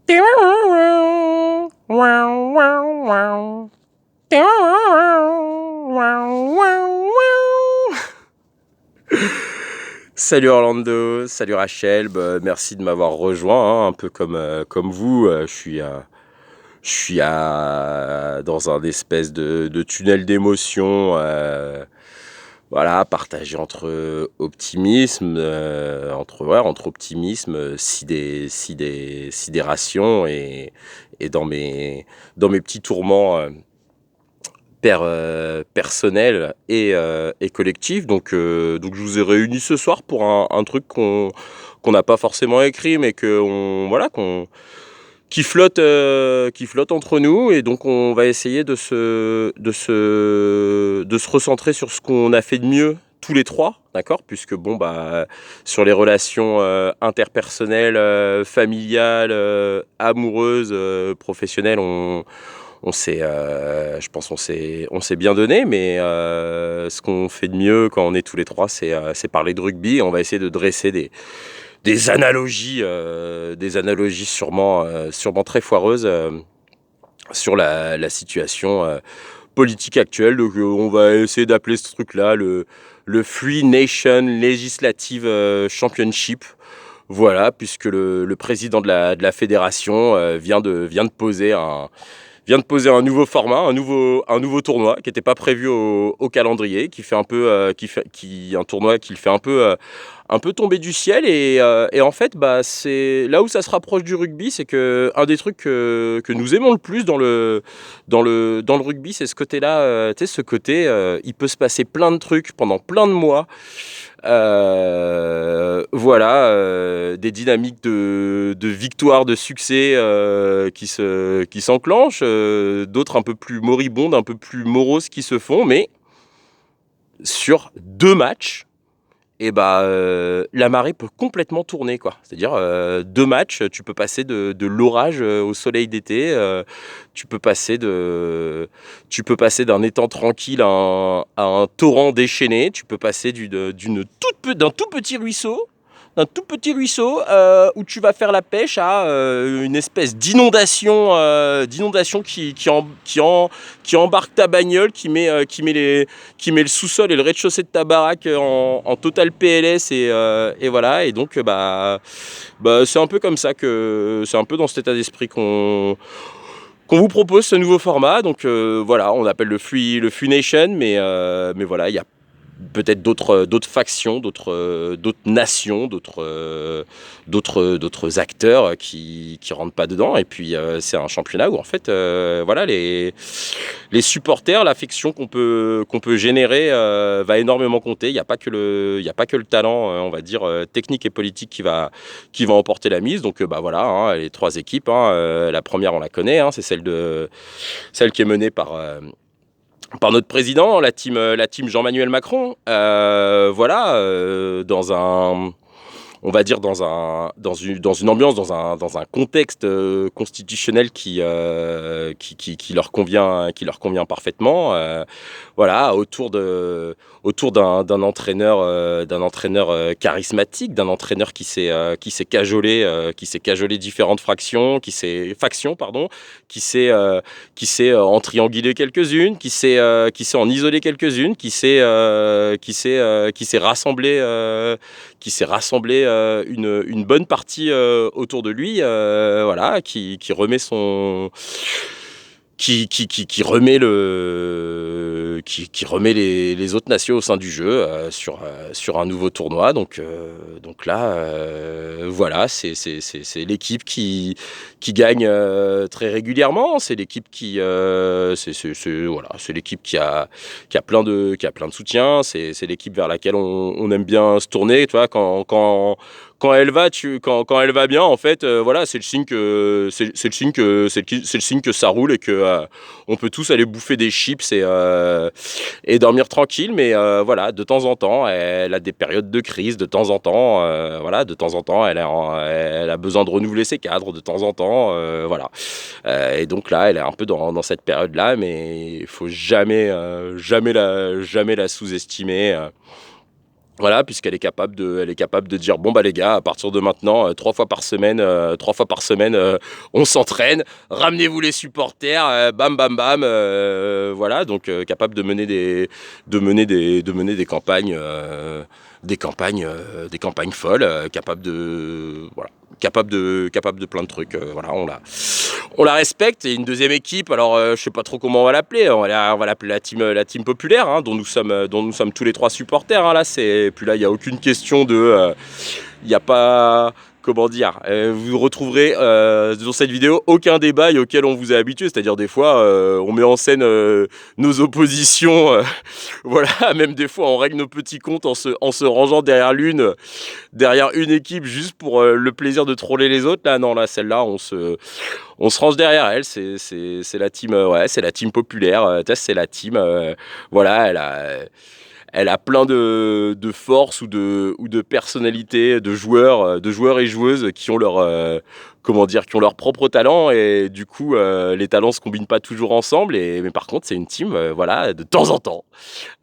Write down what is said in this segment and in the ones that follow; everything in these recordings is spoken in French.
Salut Orlando, salut Rachel, merci de m'avoir rejoint, un peu comme vous, dans un espèce de tunnel d'émotions, voilà, partagé entre optimisme, entre optimisme, sidération et dans mes petits tourments personnels et collectifs. Donc je vous ai réunis ce soir pour un truc qu'on n'a pas forcément écrit, mais qui flotte entre nous, et donc on va essayer de se recentrer sur ce qu'on a fait de mieux tous les trois, d'accord, puisque sur les relations interpersonnelles, familiales, amoureuses, professionnelles, je pense on s'est bien donné, mais ce qu'on fait de mieux quand on est tous les trois, c'est parler de rugby. On va essayer de dresser des analogies sûrement très foireuses sur la situation politique actuelle. Donc on va essayer d'appeler ce truc-là le Free Nation Legislative Championship. Voilà, puisque le président de la fédération vient de poser un nouveau format, un nouveau tournoi qui n'était pas prévu au calendrier, qui fait un peu, un tournoi qui le fait un peu tomber du ciel, et en fait, c'est là où ça se rapproche du rugby. C'est que un des trucs que nous aimons le plus dans le rugby, c'est ce côté-là, il peut se passer plein de trucs pendant plein de mois. Des dynamiques de victoire, de succès qui s'enclenchent, d'autres un peu plus moribondes, un peu plus moroses qui se font, mais sur 2 matchs, la marée peut complètement tourner, quoi. C'est-à-dire 2 matchs, tu peux passer de l'orage au soleil d'été, tu peux passer d'un étang tranquille à un torrent déchaîné, tu peux passer d'un tout petit ruisseau où tu vas faire la pêche à une espèce d'inondation, qui embarque ta bagnole, qui met le sous-sol et le rez-de-chaussée de ta baraque en total PLS, et voilà. Et donc c'est un peu comme ça, c'est un peu dans cet état d'esprit qu'on vous propose ce nouveau format. Donc on appelle le Free Nation, mais voilà, il y a peut-être d'autres factions, d'autres nations, d'autres acteurs qui rentrent pas dedans. Et puis c'est un championnat où en fait les supporters, l'affection qu'on peut générer va énormément compter. Il n'y a pas que le talent, on va dire technique et politique qui va emporter la mise. Donc les 3 équipes, la première on la connaît, c'est celle qui est menée par notre président, la team Jean-Emmanuel Macron. Dans une ambiance, dans un contexte constitutionnel qui leur convient parfaitement. Autour d'un entraîneur charismatique, d'un entraîneur qui sait cajoler différentes factions, qui sait en trianguler quelques-unes, qui sait en isoler quelques-unes, qui sait rassembler une bonne partie autour de lui, qui remet les autres nations au sein du jeu sur un nouveau tournoi. Donc là, c'est l'équipe qui gagne très régulièrement. C'est l'équipe c'est l'équipe qui a plein de soutien. C'est l'équipe vers laquelle on aime bien se tourner. Tu vois, quand elle va bien, en fait, c'est le signe que ça roule, et que on peut tous aller bouffer des chips et dormir tranquille. Mais de temps en temps, elle a des périodes de crise. De temps en temps, elle a besoin de renouveler ses cadres. De temps en temps, et donc là, elle est un peu dans cette période-là, mais il faut jamais la sous-estimer. Voilà, puisqu'elle est capable de dire bon bah les gars, à partir de maintenant, 3 fois par semaine, on s'entraîne. Ramenez-vous les supporters, bam bam bam. Voilà, donc capable de mener des campagnes folles, capable de voilà, capable de plein de trucs. Voilà, on la respecte. Et une deuxième équipe, alors je sais pas trop comment on va l'appeler. On va l'appeler la team populaire, hein, dont nous sommes tous les trois supporters. Hein, là, il y a aucune question de, il n'y a pas, comment dire, vous retrouverez dans cette vidéo aucun débat auquel on vous est habitué, c'est-à-dire des fois on met en scène nos oppositions, voilà, même des fois on règle nos petits comptes en se rangeant derrière une équipe juste pour le plaisir de troller les autres. Là non, là celle-là on se range derrière elle, c'est la team, ouais, c'est la team populaire, c'est la team, voilà, elle a plein de force ou de personnalités, de joueurs et joueuses qui ont qui ont leur propre talent, et du coup les talents se combinent pas toujours ensemble, mais par contre c'est une team, voilà, de temps en temps,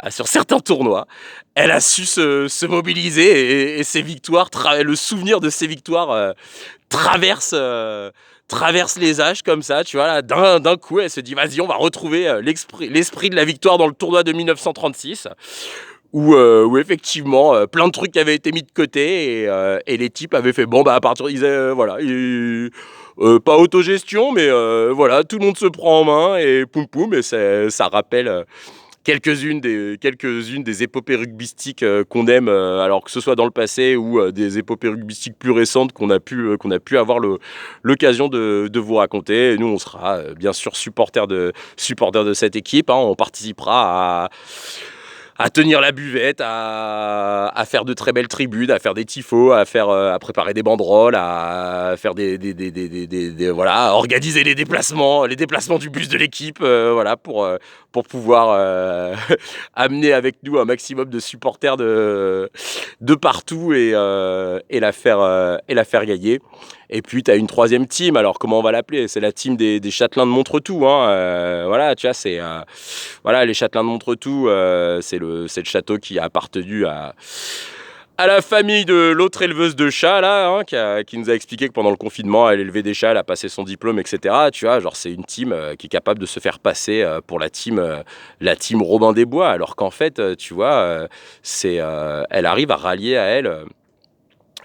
sur certains tournois, elle a su se mobiliser, et ses victoires, le souvenir de ses victoires traverse traverse les âges comme ça, tu vois, là, d'un coup, elle se dit, vas-y, on va retrouver l'esprit de la victoire dans le tournoi de 1936, où effectivement, plein de trucs avaient été mis de côté, et les types avaient fait, bon, bah, à partir, voilà, pas autogestion, mais voilà, tout le monde se prend en main, et poum poum, et ça rappelle quelques-unes des épopées rugbystiques qu'on aime, alors que ce soit dans le passé ou des épopées rugbystiques plus récentes qu'on a pu avoir l'occasion de vous raconter. Et nous, on sera bien sûr supporters de cette équipe, hein. On participera à tenir la buvette, à faire de très belles tribunes, à faire des tifos, à préparer des banderoles, à faire voilà, à organiser les déplacements du bus de l'équipe, voilà, pour pouvoir amener avec nous un maximum de supporters de partout, et la faire gagner. Et puis tu as une troisième team, alors comment on va l'appeler? C'est la team des Châtelains de Montretout, hein. Voilà, tu vois, voilà, les Châtelains de Montretout, c'est le château qui a appartenu à la famille de l'autre éleveuse de chats, là, hein, qui nous a expliqué que pendant le confinement, elle élevait des chats, elle a passé son diplôme, etc. Tu vois, genre, c'est une team qui est capable de se faire passer pour la team Robin des Bois, alors qu'en fait, tu vois, elle arrive à rallier à elle.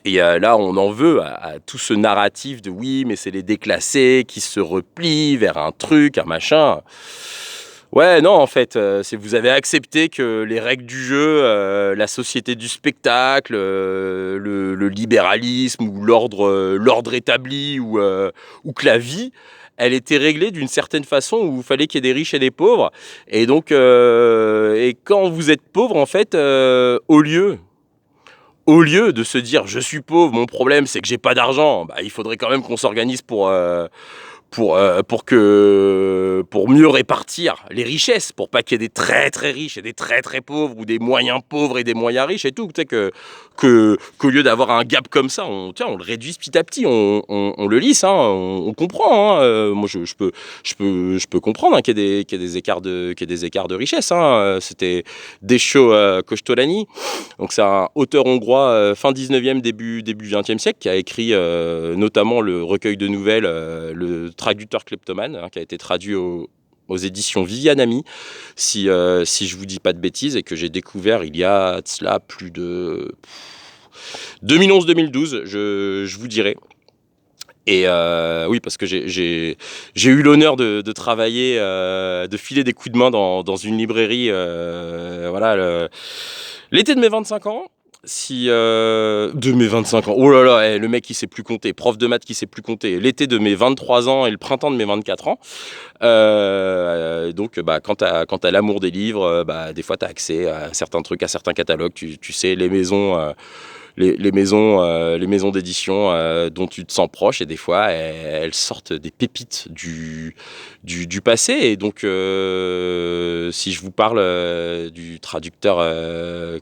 Et là, on en veut à tout ce narratif de oui, mais c'est les déclassés qui se replient vers un truc, un machin. Ouais, non, en fait, vous avez accepté que les règles du jeu, la société du spectacle, le libéralisme ou l'ordre établi, ou que la vie, elle était réglée d'une certaine façon où il fallait qu'il y ait des riches et des pauvres. Et donc, et quand vous êtes pauvre, en fait, au lieu de se dire je suis pauvre, mon problème c'est que j'ai pas d'argent, bah, il faudrait quand même qu'on s'organise pour mieux répartir les richesses, pour pas qu'il y ait des très très riches et des très très pauvres, ou des moyens pauvres et des moyens riches et tout. Tu sais qu'au lieu d'avoir un gap comme ça, on le réduise petit à petit, on le lisse, hein, on comprend, hein. Moi je peux comprendre, hein, qu'il y ait des écarts de richesse, hein. C'était Descho Kostolany, donc c'est un auteur hongrois fin 19e, début 20e siècle, qui a écrit notamment le recueil de nouvelles, le Traducteur kleptomane, hein, qui a été traduit aux éditions Viviane Ami, si je vous dis pas de bêtises, et que j'ai découvert il y a cela plus de 2011-2012, je vous dirai. Et oui, parce que j'ai eu l'honneur de travailler, de filer des coups de main dans une librairie, voilà, l'été de mes 25 ans. De mes 25 ans, oh là là, le mec qui sait plus compter, prof de maths qui sait plus compter, l'été de mes 23 ans et le printemps de mes 24 ans. Donc bah, quand t'as l'amour des livres, bah, des fois t'as accès à certains trucs, à certains catalogues, tu sais, les maisons les maisons d'édition dont tu te sens proche, et des fois elles sortent des pépites du passé. Et donc si je vous parle du traducteur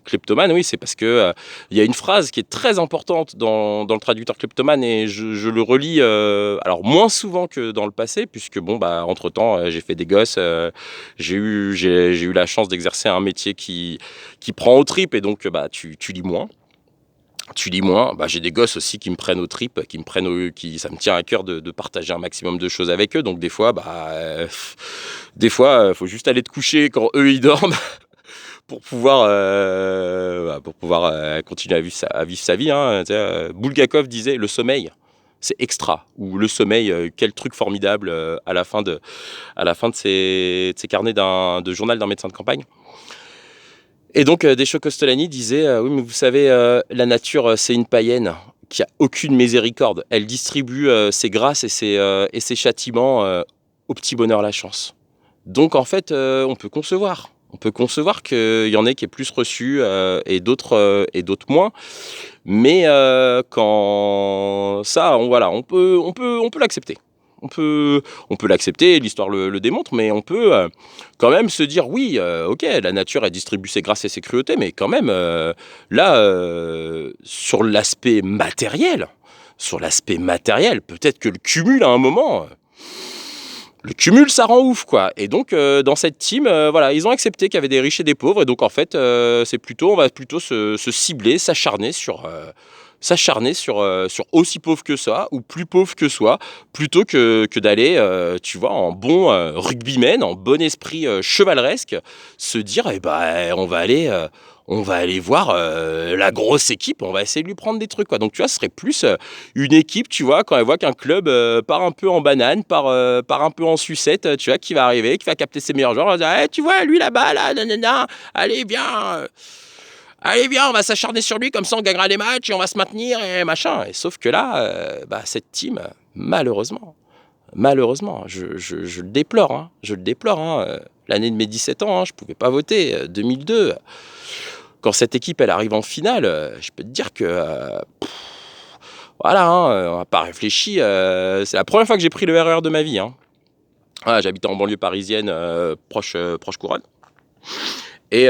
kleptomane, oui, c'est parce que il y a une phrase qui est très importante dans le traducteur kleptomane, et je le relis alors moins souvent que dans le passé, puisque bon bah entre temps j'ai fait des gosses, j'ai eu la chance d'exercer un métier qui prend aux tripes, et donc bah tu lis moins. Bah, j'ai des gosses aussi qui me prennent aux tripes, ça me tient à cœur de partager un maximum de choses avec eux. Donc des fois, faut juste aller te coucher quand eux ils dorment pour pouvoir, continuer à vivre sa vie. Hein. Tu sais, Bulgakov disait le sommeil, c'est extra, ou le sommeil, quel truc formidable à la fin de ses carnets de journal d'un médecin de campagne. Et donc, Deschaux Costolani disait oui, mais vous savez, la nature, c'est une païenne qui a aucune miséricorde. Elle distribue ses grâces et ses châtiments au petit bonheur, la chance. Donc, en fait, on peut concevoir. On peut concevoir qu'il y en ait qui est plus reçu et d'autres moins. Mais quand ça, on peut l'accepter. On peut l'accepter, l'histoire le démontre, mais on peut quand même se dire oui, ok, la nature elle distribue ses grâces et ses cruautés, mais quand même sur l'aspect matériel, peut-être que le cumul à un moment. Le cumul, ça rend ouf, quoi. Et donc, dans cette team, voilà, ils ont accepté qu'il y avait des riches et des pauvres. Et donc, en fait, on va plutôt se cibler, s'acharner sur aussi pauvre que ça, ou plus pauvre que soi, plutôt que d'aller, tu vois, en bon rugbyman, en bon esprit chevaleresque, se dire, eh ben, on va aller voir la grosse équipe, on va essayer de lui prendre des trucs, quoi. Donc, tu vois, ce serait plus une équipe, tu vois, quand elle voit qu'un club part un peu en banane, part un peu en sucette, tu vois, qui va arriver, qui va capter ses meilleurs joueurs, on va dire, hey, tu vois, lui là-bas, là, nanana, allez, viens, on va s'acharner sur lui, comme ça on gagnera les matchs et on va se maintenir et machin. Et sauf que là, cette team, malheureusement, je le déplore, hein, l'année de mes 17 ans, hein, je pouvais pas voter, 2002. Quand cette équipe elle arrive en finale, je peux te dire que voilà, hein, on n'a pas réfléchi. C'est la première fois que j'ai pris le RER de ma vie. Hein. Voilà, j'habitais en banlieue parisienne, proche Couronne. Et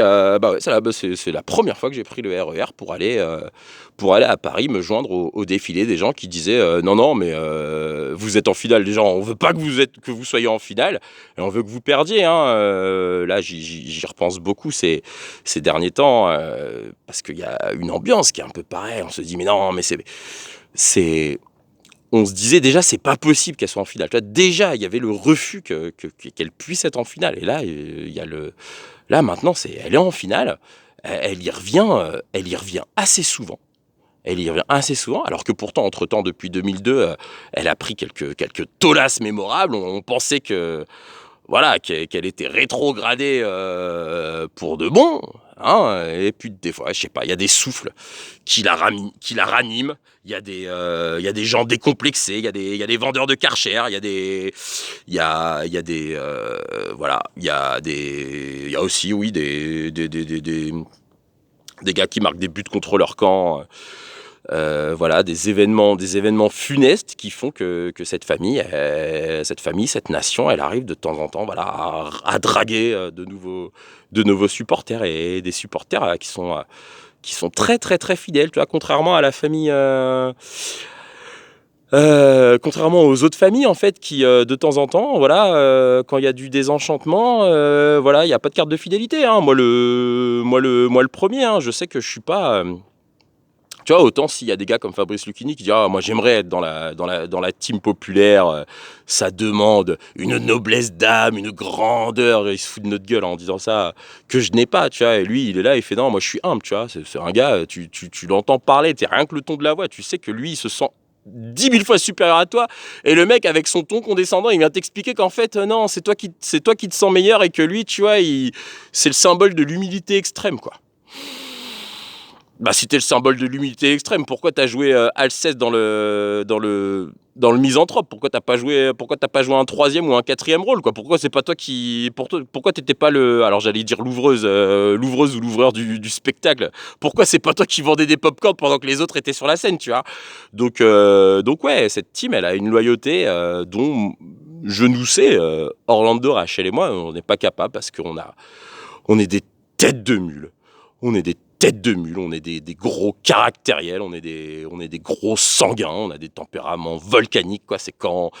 c'est la première fois que j'ai pris le RER pour aller à Paris, me joindre au défilé des gens qui disaient non, mais vous êtes en finale, déjà on veut pas que vous soyez en finale, et on veut que vous perdiez. Hein. Là j'y repense beaucoup ces derniers temps, parce qu'il y a une ambiance qui est un peu pareille. On se dit mais non, mais c'est on se disait déjà c'est pas possible qu'elle soit en finale. Tu vois, déjà il y avait le refus qu'elle puisse être en finale, et là il y a là maintenant elle est en finale, elle y revient assez souvent. Alors que pourtant, entre-temps, depuis 2002, elle a pris quelques tolasses mémorables. On pensait qu'elle était rétrogradée pour de bon. Hein, et puis des fois, je sais pas, il y a des souffles qui la raniment. Il y a des gens décomplexés. Il y a des vendeurs de Karcher. Il y a aussi, oui, des gars qui marquent des buts contre leur camp. Des événements funestes qui font que cette famille, cette nation, elle arrive de temps en temps, voilà, à draguer de nouveaux supporters, et des supporters qui sont très très très fidèles, tu vois, contrairement à la famille. Contrairement aux autres familles en fait qui de temps en temps, voilà, quand il y a du désenchantement, voilà, il n'y a pas de carte de fidélité. Hein. Moi le premier, hein, je sais que je suis pas. Tu vois, autant s'il y a des gars comme Fabrice Lucchini qui disent ah, moi j'aimerais être dans la team populaire, ça demande une noblesse d'âme, une grandeur, il se fout de notre gueule en disant ça, que je n'ai pas, tu vois. Et lui il est là, il fait non, moi je suis humble, tu vois. C'est un gars, tu l'entends parler, rien que le ton de la voix, tu sais que lui il se sent 10 000 fois supérieur à toi, et le mec avec son ton condescendant il vient t'expliquer qu'en fait non, c'est toi qui te sens meilleur, et que lui, tu vois, c'est le symbole de l'humilité extrême, quoi. Bah, si t'es le symbole de l'humilité extrême, pourquoi t'as joué Alceste dans dans le misanthrope. Pourquoi t'as pas joué un troisième ou un quatrième rôle, quoi? Pourquoi c'est pas toi qui, pourquoi t'étais pas le, alors j'allais dire l'ouvreuse ou l'ouvreur du spectacle. Pourquoi c'est pas toi qui vendais des pop-corn pendant que les autres étaient sur la scène, tu vois? Donc ouais, cette team, elle a une loyauté dont je nous sais, Orlando, Rachel et moi, on n'est pas capable parce on est des têtes de mule. On est des têtes de mule, on est des gros caractériels, on est des gros sanguins, on a des tempéraments volcaniques, quoi. Quand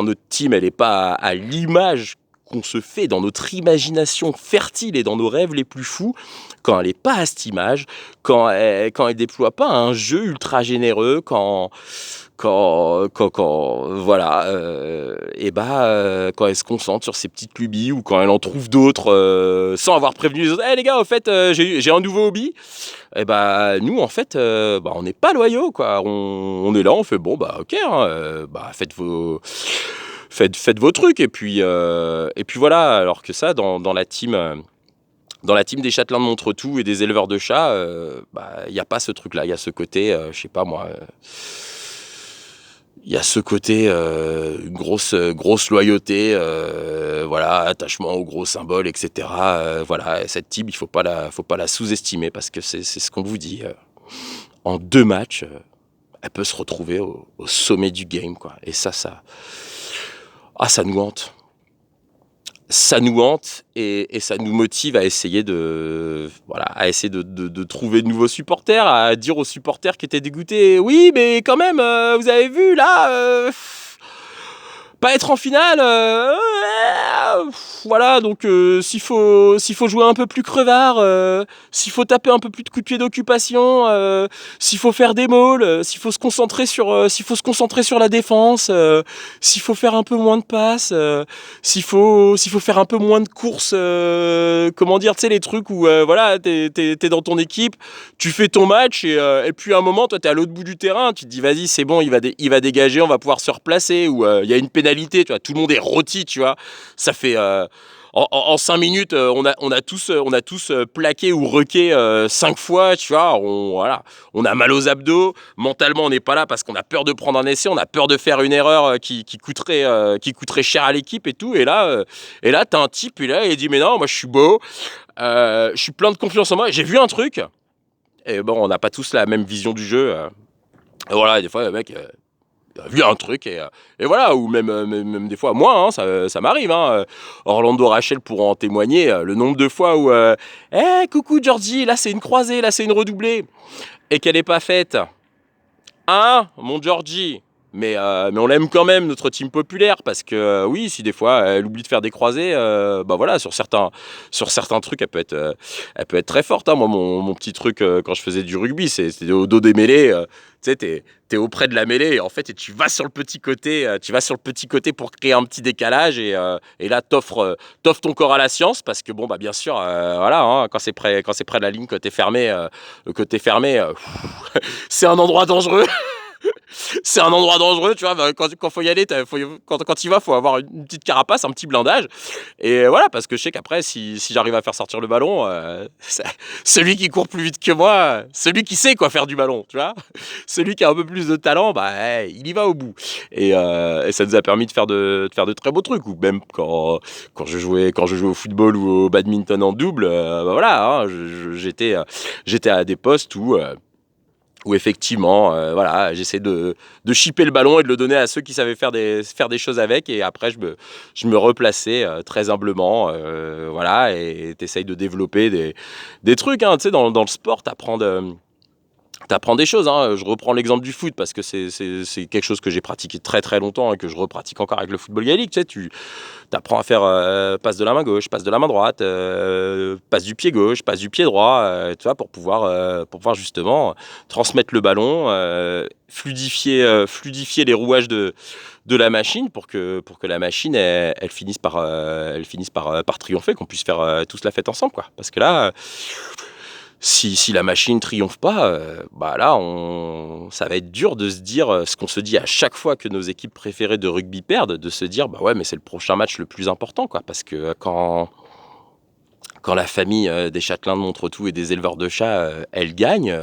notre team, elle est pas à l'image qu'on se fait dans notre imagination fertile et dans nos rêves les plus fous, quand elle est pas à cette image, quand elle déploie pas un jeu ultra généreux, voilà, quand elle se concentre sur ses petites lubies ou quand elle en trouve d'autres sans avoir prévenu les autres. Les gars, au fait, j'ai un nouveau hobby. Nous, en fait, on n'est pas loyaux, quoi. On est là, on fait bon, ok, hein, faites vos trucs et puis voilà. Alors que ça, dans la team. Dans la team des châtelains de Montretout et des éleveurs de chats, il n'y a pas ce truc-là. Il y a ce côté, je sais pas moi, il y a ce côté grosse loyauté, voilà, attachement aux gros symboles, etc. Voilà, cette team, il faut pas la sous-estimer parce que c'est ce qu'on vous dit. En 2 matchs, elle peut se retrouver au sommet du game, quoi. Et ça nous hante. Ça nous hante et ça nous motive à essayer de trouver de nouveaux supporters, à dire aux supporters qui étaient dégoûtés, oui, mais quand même, vous avez vu là, pas être en finale, voilà. Donc s'il faut jouer un peu plus crevard, s'il faut taper un peu plus de coups de pied d'occupation, s'il faut faire des mauls, s'il faut se concentrer sur la défense, s'il faut faire un peu moins de passes, s'il faut faire un peu moins de courses, comment dire, tu sais, les trucs où voilà, t'es dans ton équipe, tu fais ton match et puis à un moment, toi t'es à l'autre bout du terrain, tu te dis vas-y, c'est bon, il va dégager, on va pouvoir se replacer, ou il y a une pénalité, tu vois, tout le monde est rôti, tu vois, ça fait en 5 minutes, on a tous plaqué ou requé 5 fois, tu vois, on a mal aux abdos, mentalement on n'est pas là parce qu'on a peur de prendre un essai, on a peur de faire une erreur qui coûterait cher à l'équipe et tout, et là t'as un type, il dit mais non, moi je suis beau, je suis plein de confiance en moi, j'ai vu un truc, et bon, on n'a pas tous la même vision du jeu, voilà, des fois le mec... il a vu un truc et voilà, ou même des fois moi, hein, ça m'arrive, hein. Orlando, Rachel pourront en témoigner, le nombre de fois où coucou Georgie, là c'est une croisée, là c'est une redoublée, et qu'elle n'est pas faite, hein, mon Georgie. Mais on l'aime quand même, notre team populaire, parce que oui, si des fois elle oublie de faire des croisés, voilà, sur certains trucs, elle peut être très forte, hein. Moi, mon petit truc quand je faisais du rugby, c'était au dos des mêlées. Tu sais, t'es auprès de la mêlée, en fait, et tu vas sur le petit côté pour créer un petit décalage, et là t'offres ton corps à la science, parce que bon, bien sûr, voilà, hein, quand c'est près de la ligne, quand t'es fermé, c'est un endroit dangereux. C'est un endroit dangereux, tu vois, quand faut y aller, quand il va, faut avoir une petite carapace, un petit blindage, et voilà, parce que je sais qu'après, si j'arrive à faire sortir le ballon, celui qui court plus vite que moi, celui qui sait quoi faire du ballon, tu vois, celui qui a un peu plus de talent, il y va au bout, et ça nous a permis de faire de très beaux trucs, ou même quand je jouais au football ou au badminton en double, voilà, hein, j'étais à des postes où effectivement, voilà, j'essaie de chipper le ballon et de le donner à ceux qui savaient faire des choses avec, et après je me replaçais très humblement, voilà, et t'essayes de développer des trucs, hein, tu sais, dans le sport, t'apprends des choses, hein. Je reprends l'exemple du foot parce que c'est quelque chose que j'ai pratiqué très très longtemps et que je repratique encore avec le football gaélique. Tu sais, tu apprends à faire passe de la main gauche, passe de la main droite, passe du pied gauche, passe du pied droit, tu vois, pour pouvoir justement transmettre le ballon, fluidifier les rouages de la machine pour que la machine elle finisse par triompher, qu'on puisse faire tous la fête ensemble, quoi. Parce que là, si la machine triomphe pas, là, ça va être dur de se dire ce qu'on se dit à chaque fois que nos équipes préférées de rugby perdent, de se dire ouais, mais c'est le prochain match le plus important, quoi. Parce que quand la famille des châtelains de Montretout et des éleveurs de chats, elle gagne,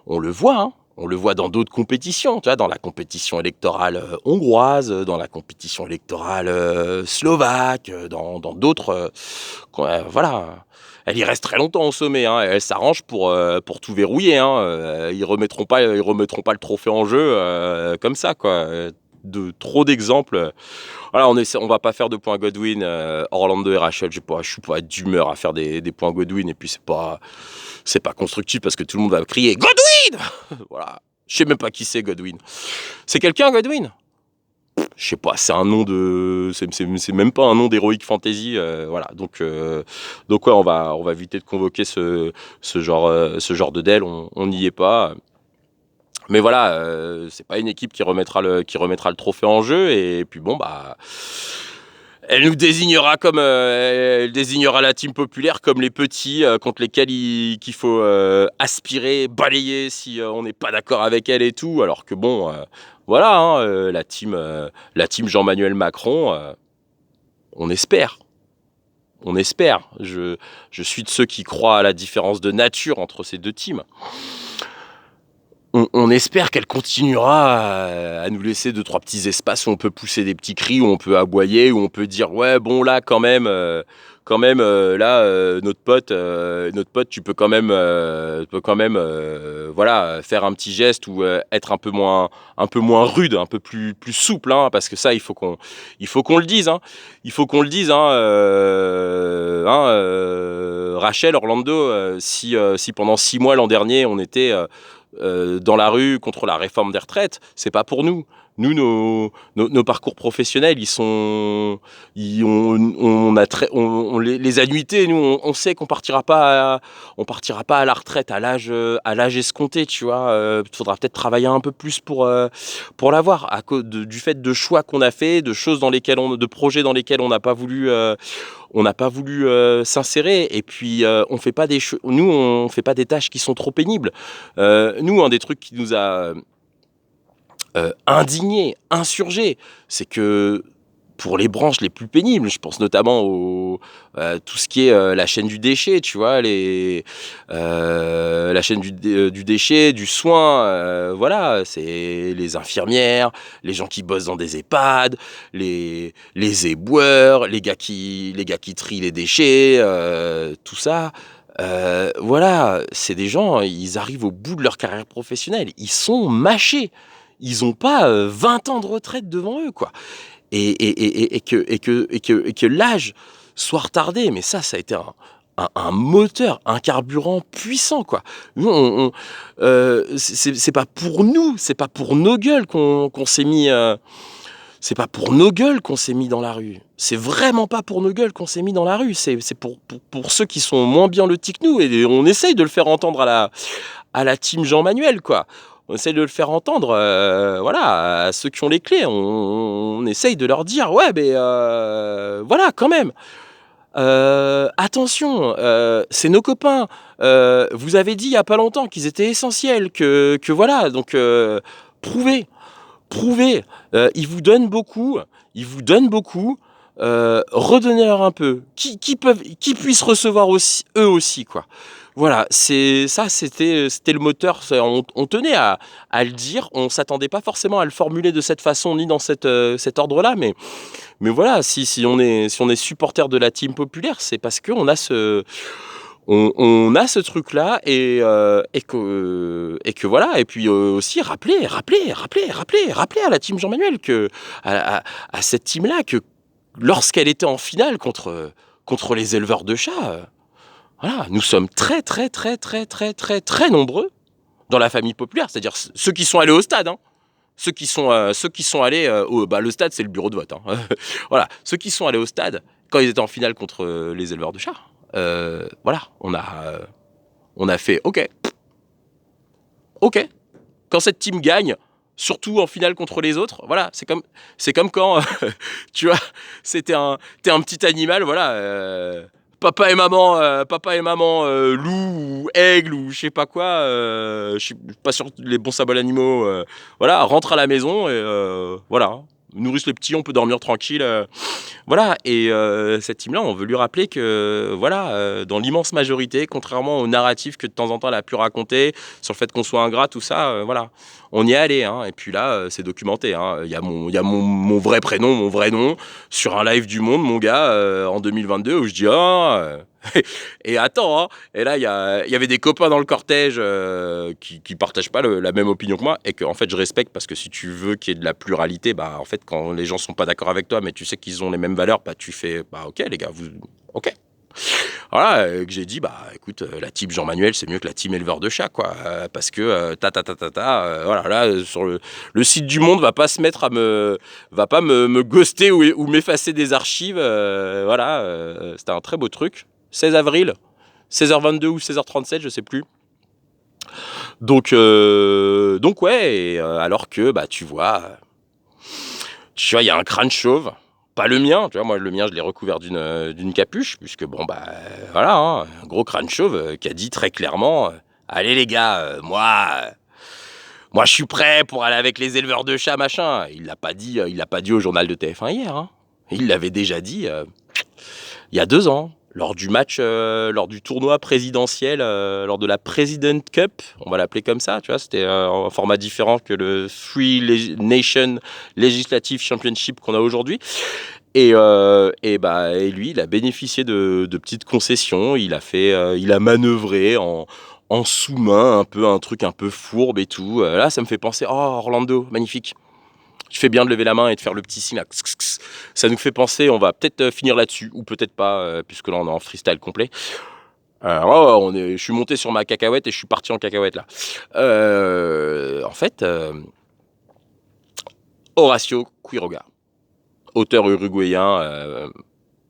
on le voit, hein. On le voit dans d'autres compétitions, tu vois, dans la compétition électorale hongroise, dans la compétition électorale slovaque, dans d'autres. Voilà. Elle y reste très longtemps au sommet, hein. Elle s'arrange pour tout verrouiller, hein. Ils remettront pas le trophée en jeu comme ça, quoi. De trop d'exemples. Voilà, on va pas faire de points Godwin, Orlando et Rachel. Je suis pas d'humeur à faire des points Godwin, et puis c'est pas constructif parce que tout le monde va crier Godwin. Voilà. Je sais même pas qui c'est Godwin. C'est quelqu'un Godwin? Je sais pas, c'est un nom de. C'est même pas un nom d'Heroic Fantasy. Voilà. Donc ouais, on va éviter de convoquer ce genre de DEL. On n'y est pas. Mais voilà, c'est pas une équipe qui remettra le trophée en jeu. Et puis bon, bah. Elle nous désignera elle désignera la team populaire comme les petits contre lesquels qu'il faut aspirer, balayer si on n'est pas d'accord avec elle et tout. Alors que bon, voilà, hein, la team Jean-Manuel Macron, on espère. On espère. Je suis de ceux qui croient à la différence de nature entre ces deux teams. On espère qu'elle continuera à nous laisser 2-3 petits espaces où on peut pousser des petits cris, où on peut aboyer, où on peut dire ouais bon là quand même là notre pote tu peux quand même voilà faire un petit geste ou être un peu moins rude, un peu plus souple, hein, parce que ça il faut qu'on le dise, hein. Il faut qu'on le dise, hein, Rachel, Orlando, si pendant 6 mois l'an dernier on était dans la rue contre la réforme des retraites, c'est pas pour nous. Nous, nos parcours professionnels, on les annuités. Nous, on sait qu'on partira pas à la retraite à l'âge escompté. Tu vois, faudra peut-être travailler un peu plus pour l'avoir à cause du fait de choix qu'on a fait, de choses de projets dans lesquels on n'a pas voulu. On n'a pas voulu s'insérer, et puis on fait pas on fait pas des tâches qui sont trop pénibles. Nous, un des trucs qui nous a indignés, insurgés, c'est que pour les branches les plus pénibles, je pense notamment tout ce qui est la chaîne du déchet, tu vois, la chaîne du déchet, du soin, voilà, c'est les infirmières, les gens qui bossent dans des EHPAD, les éboueurs, les gars qui trient les déchets, tout ça. Voilà, c'est des gens, ils arrivent au bout de leur carrière professionnelle, ils sont mâchés, ils n'ont pas 20 ans de retraite devant eux, quoi. Et que l'âge soit retardé, mais ça a été un moteur, un carburant puissant, quoi. Nous, c'est pas pour nous, c'est pas pour nos gueules qu'on s'est mis. C'est pas pour nos gueules qu'on s'est mis dans la rue. C'est vraiment pas pour nos gueules qu'on s'est mis dans la rue. C'est pour ceux qui sont moins bien lotis que nous. Et on essaye de le faire entendre à la team Jean-Manuel, quoi. On essaye de le faire entendre, voilà, à ceux qui ont les clés. On essaye de leur dire, ouais, mais voilà, quand même. Attention, c'est nos copains. Vous avez dit il y a pas longtemps qu'ils étaient essentiels, que voilà, donc prouvez. Ils vous donnent beaucoup. Redonnez-leur un peu. Qui puissent recevoir aussi, eux aussi, quoi. Voilà, c'était le moteur. On tenait à le dire. On s'attendait pas forcément à le formuler de cette façon ni dans cet ordre-là, mais voilà, si on est supporter de la team populaire, c'est parce qu'on a on a ce truc-là, et que voilà. Et puis aussi rappeler à la team Jean-Manuel, à cette team-là, que lorsqu'elle était en finale contre les éleveurs de chats, voilà, nous sommes très très très très très très très nombreux dans la famille populaire, c'est-à-dire ceux qui sont allés au stade, hein. Ceux qui sont allés le stade, c'est le bureau de vote, hein. Voilà, ceux qui sont allés au stade quand ils étaient en finale contre les éleveurs de chats. Voilà, on a fait OK. Quand cette team gagne, surtout en finale contre les autres, voilà, c'est comme quand tu vois, t'es un petit animal, voilà. Papa et maman loup ou aigle ou je sais pas quoi, je suis pas sûr les bons symboles animaux, voilà, rentre à la maison, et voilà. nourrissent les petits, on peut dormir tranquille. Voilà, et cette team-là, on veut lui rappeler que, voilà, dans l'immense majorité, contrairement au narratif que de temps en temps elle a pu raconter sur le fait qu'on soit ingrat, tout ça, voilà, on y est allé, hein. Et puis là, c'est documenté, hein. Il y a mon vrai prénom, mon vrai nom, sur un live du Monde, mon gars, en 2022, où je dis, et attends, hein. Et là, il y avait des copains dans le cortège qui partagent pas la même opinion que moi, et que en fait je respecte, parce que si tu veux qu'il y ait de la pluralité, bah en fait quand les gens sont pas d'accord avec toi, mais tu sais qu'ils ont les mêmes valeurs, bah tu fais, bah ok les gars, ok. Voilà, que j'ai dit, bah écoute, la team Jean-Manuel, c'est mieux que la team éleveur de chats, quoi, parce que voilà, là, sur le site du Monde va pas se mettre va pas me ghoster ou m'effacer des archives, voilà, c'était un très beau truc. 16 avril, 16h22 ou 16h37, je sais plus. Donc ouais, et, alors que, bah tu vois, il y a un crâne chauve. Pas le mien, tu vois, moi le mien je l'ai recouvert d'une capuche, puisque bon bah voilà, hein, un gros crâne chauve qui a dit très clairement allez les gars, moi je suis prêt pour aller avec les éleveurs de chats, machin. Il l'a pas dit au journal de TF1 hier, hein. Il l'avait déjà dit il y a 2 ans, lors du match, lors du tournoi présidentiel, lors de la President Cup, on va l'appeler comme ça, tu vois, c'était un format différent que le Three Nation Legislative Championship qu'on a aujourd'hui. Et lui, il a bénéficié de petites concessions, il a manœuvré en sous-main, un truc un peu fourbe et tout. Là, ça me fait penser, oh Orlando, magnifique. Tu fais bien de lever la main et de faire le petit signe là. Ça nous fait penser, on va peut-être finir là-dessus, ou peut-être pas, puisque là on est en freestyle complet. Je suis monté sur ma cacahuète et je suis parti en cacahuète là. En fait, Horacio Quiroga, auteur uruguayen,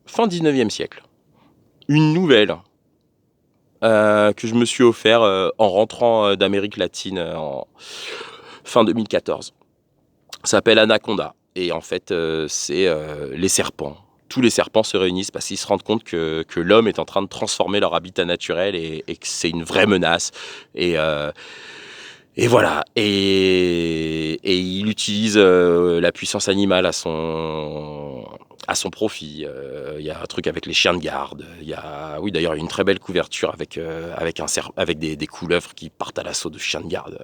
fin 19e siècle. Une nouvelle que je me suis offert en rentrant d'Amérique latine en fin 2014. Ça s'appelle Anaconda. Et en fait, c'est les serpents. Tous les serpents se réunissent parce qu'ils se rendent compte que l'homme est en train de transformer leur habitat naturel et que c'est une vraie menace. Et voilà. Et il utilise la puissance animale à son profit. Il y a un truc avec les chiens de garde. Oui, d'ailleurs, il y a une très belle couverture avec des couleuvres qui partent à l'assaut de chiens de garde.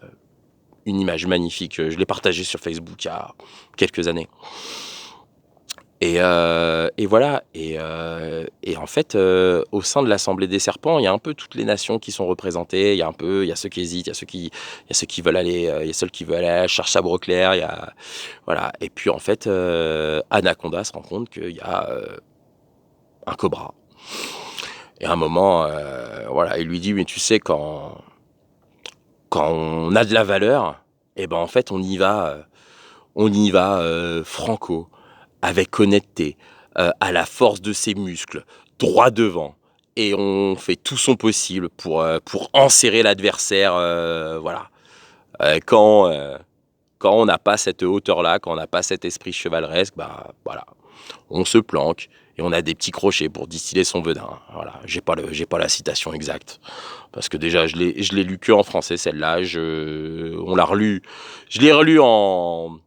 Une image magnifique. Je l'ai partagée sur Facebook il y a quelques années. Et voilà. Et en fait, au sein de l'Assemblée des serpents, il y a un peu toutes les nations qui sont représentées. Il y a ceux qui hésitent, il y a ceux qui veulent aller, il y a ceux qui veulent aller à Charles-Sabre-Clair. Voilà. Et puis en fait, Anaconda se rend compte qu'il y a un cobra. Et à un moment, voilà, il lui dit, mais tu sais, quand on a de la valeur, et ben en fait on y va franco, avec honnêteté, à la force de ses muscles, droit devant, et on fait tout son possible pour enserrer l'adversaire, voilà. Quand on n'a pas cette hauteur-là, quand on n'a pas cet esprit chevaleresque, bah voilà, on se planque et on a des petits crochets pour distiller son venin. Voilà, j'ai pas la citation exacte parce que déjà je l'ai lu que en français celle-là. On l'a relu, je l'ai relu en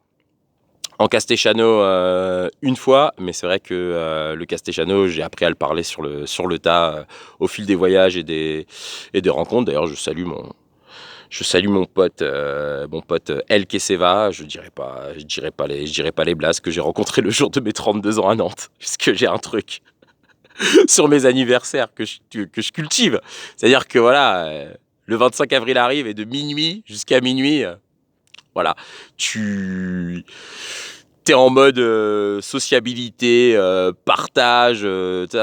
castellano une fois, mais c'est vrai que le castellano, j'ai appris à le parler sur le tas au fil des voyages et des rencontres. D'ailleurs, je salue mon pote El Queseva. Je dirais pas les blagues que j'ai rencontrés le jour de mes 32 ans à Nantes, puisque j'ai un truc sur mes anniversaires que je cultive. C'est-à-dire que voilà, le 25 avril arrive et de minuit jusqu'à minuit, voilà, tu t'es en mode sociabilité, partage,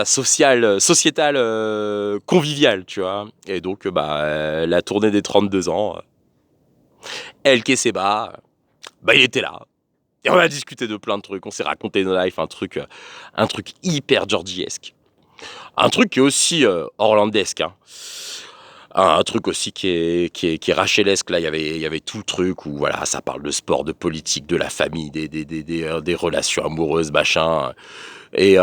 sociétal, convivial, tu vois. Et donc, la tournée des 32 ans, El Queseba, il était là. Et on a discuté de plein de trucs, on s'est raconté nos lives, un truc hyper Georgiesque. Un truc qui est aussi orlandesque, hein. Un truc aussi qui est rachelesque. Là, il y avait tout le truc où voilà, ça parle de sport, de politique, de la famille, des relations amoureuses, machin. Et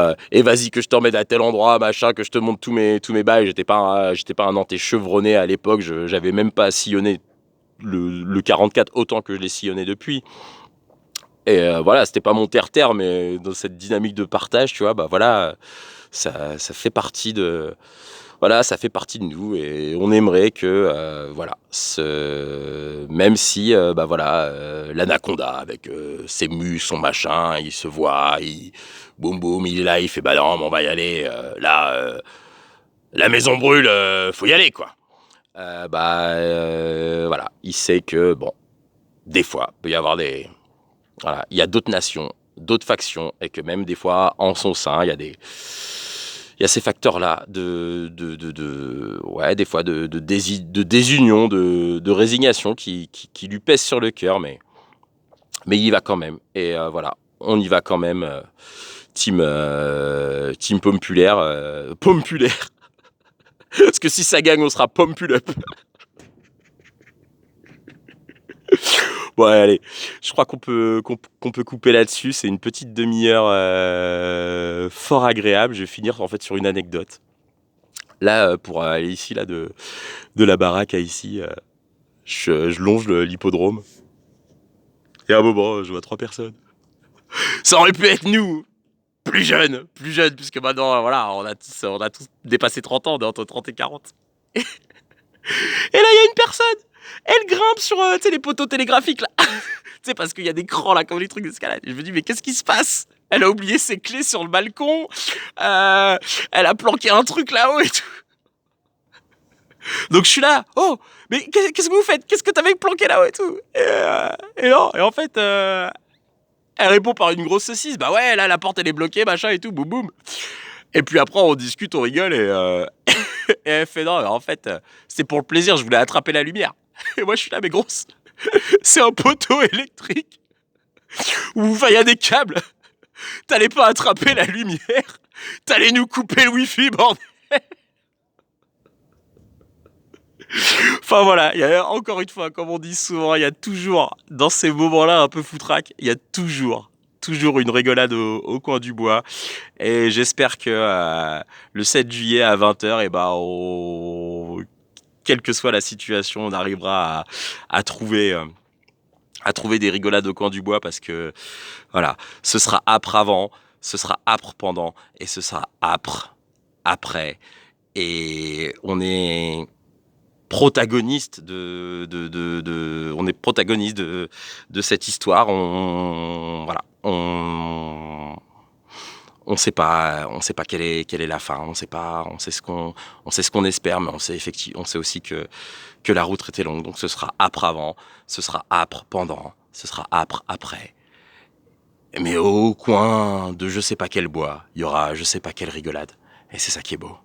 vas-y que je t'emmène à tel endroit, machin, que je te montre tous mes bails. J'étais pas un Nantais chevronné à l'époque. J'avais même pas sillonné le 44 autant que je l'ai sillonné depuis. Et voilà, c'était pas mon terre-terre, mais dans cette dynamique de partage, tu vois, bah voilà, ça fait partie de voilà, ça fait partie de nous et on aimerait que, voilà, même si, bah voilà, l'anaconda avec, ses muscles, son machin, il se voit, boum boum, il est là, il fait: «Bah non, mais on va y aller, là, la maison brûle, faut y aller, quoi». Voilà, il sait que, bon, des fois, il peut y avoir voilà, il y a d'autres nations, d'autres factions et que même des fois, en son sein, il y a ces facteurs-là ouais, des fois de désunion, de résignation qui lui pèsent sur le cœur, mais il y va quand même. Et voilà, on y va quand même, team Pompulaire, Pompulaire. Parce que si ça gagne, on sera Pompuleup. Bon, allez, je crois qu'on peut couper là-dessus. C'est une petite demi-heure fort agréable. Je vais finir en fait sur une anecdote. Là, pour aller ici, là, de la baraque à ici, je longe l'hippodrome. Et à un moment, je vois 3 personnes. Ça aurait pu être nous, plus jeunes, puisque maintenant, voilà, on a tous dépassé 30 ans, on est entre 30 et 40. Et là, il y a une personne, elle grimpe sur tu sais, les poteaux télégraphiques, là. Tu sais, parce qu'il y a des crans, là, comme les trucs d'escalade. Je me dis, mais qu'est-ce qui se passe? Elle a oublié ses clés sur le balcon, elle a planqué un truc là-haut et tout. Donc je suis là, oh, mais qu'est-ce que vous faites? Qu'est-ce que t'avais planqué là-haut et tout? Et non, et en fait, elle répond par une grosse saucisse, bah ouais, là, la porte, elle est bloquée, machin et tout, boum boum. Et puis après, on discute, on rigole, et elle fait non, en fait, c'est pour le plaisir, je voulais attraper la lumière. Et moi, je suis là, mais grosse, c'est un poteau électrique où il y a des câbles. T'allais pas attraper la lumière, t'allais nous couper le wifi, bordel. Enfin voilà, il y a encore une fois, comme on dit souvent, il y a toujours, dans ces moments-là un peu foutraque, il y a toujours une rigolade au coin du bois. Et j'espère que le 7 juillet à 20h, et ben, quelle que soit la situation, on arrivera à trouver des rigolades au coin du bois parce que voilà, ce sera âpre avant, ce sera âpre pendant et ce sera âpre après. Et on est protagoniste on est protagoniste de cette histoire. Voilà, on sait pas quelle est la fin. On sait ce qu'on espère, mais on sait aussi que la route était longue. Donc ce sera âpre avant, ce sera âpre pendant, ce sera âpre après. Mais au coin de je sais pas quel bois, il y aura je sais pas quelle rigolade. Et c'est ça qui est beau.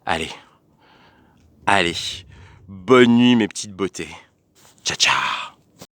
Allez. Allez, bonne nuit mes petites beautés. Ciao ciao.